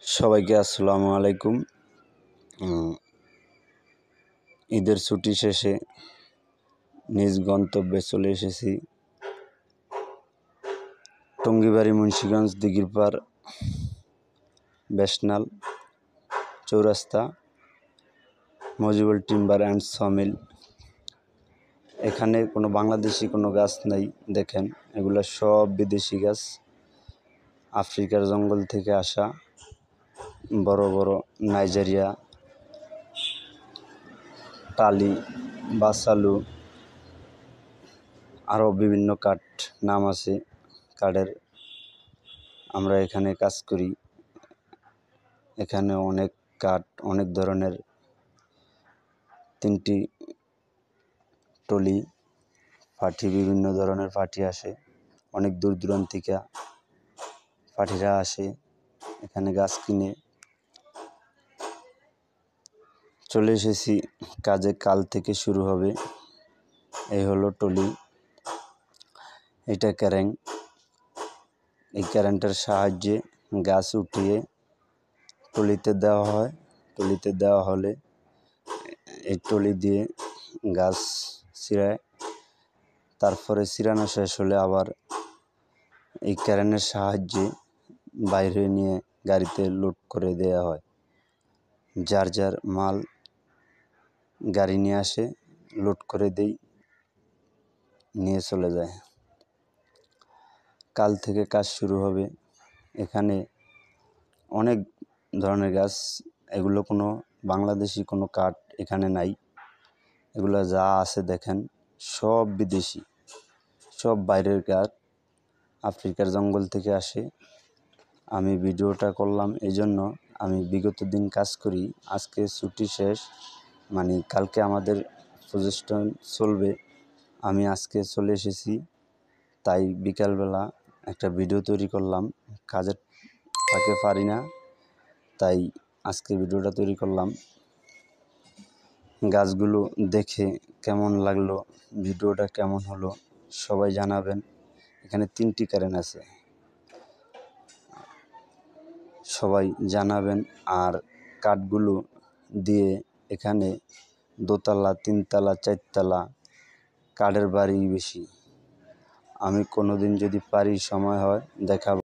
সবাইকে আসসালামু আলাইকুম। ঈদের ছুটি শেষে নিজ গন্তব্যে চলে এসেছি টঙ্গীবাড়ি, মুন্সিগঞ্জ, দিঘিরপাড়, বেশনাল চৌরাস্তা, মজিবুল টিম্বার অ্যান্ড সমিল। এখানে কোনো বাংলাদেশি কোনো গাছ নাই, দেখেন এগুলো সব বিদেশি গাছ, আফ্রিকার জঙ্গল থেকে আসা বড় বড় নাইজেরিয়া, টালি, বাসালু, আরও বিভিন্ন কাঠ নাম আছে কাঠের। আমরা এখানে কাজ করি। এখানে অনেক কাঠ, অনেক ধরনের 3টি টলি পাঠি, বিভিন্ন ধরনের পাঠি আসে, অনেক দূর দূরান্ত থেকে পাঠিরা আসে এখানে গাছ কিনে। চলে এসেছি কাজে, কাল থেকে শুরু হবে। এই হলো টলি, এটা ক্যারেং। এই ক্যারেন্টের সাহায্যে গাছ উঠিয়ে টলিতে দেওয়া হয়। টলিতে দেওয়া হলে এই টলি দিয়ে গাছ ছিঁড়ায়, তারপরে ছিঁড়ানো শেষ হলে আবার এই ক্যারেনের সাহায্যে বাইরে নিয়ে গাড়িতে লোড করে দেওয়া হয়। যার যার মাল গাড়ি নিয়ে আসে, লোড করে দেই, নিয়ে চলে যায়। কাল থেকে কাজ শুরু হবে। এখানে অনেক ধরনের গাছ, এগুলো কোনো বাংলাদেশি কোনো কাঠ এখানে নাই। এগুলো যা আছে দেখেন সব বিদেশি, সব বাইরের কাঠ, আফ্রিকার জঙ্গল থেকে আসে। আমি ভিডিওটা করলাম এই জন্য, আমি বিগত দিন কাজ করি, আজকে ছুটি শেষ, মানে কালকে আমাদের প্রজেক্টন চলবে। আমি আজকে চলে এসেছি, তাই বিকালবেলা একটা ভিডিও তৈরি করলাম। কাজের ফাঁকে পারি না, তাই আজকে ভিডিওটা তৈরি করলাম। গাছগুলো দেখে কেমন লাগলো, ভিডিওটা কেমন হলো সবাই জানাবেন। এখানে 3টি কারেন্ট আছে, সবাই জানাবেন। আর কাঠগুলো দিয়ে এখানে 2তলা, 3তলা, 4তলা কাঠের বাড়ি বেশি। আমি কোনোদিন যদি পারি, সময় হয়, দেখাবো।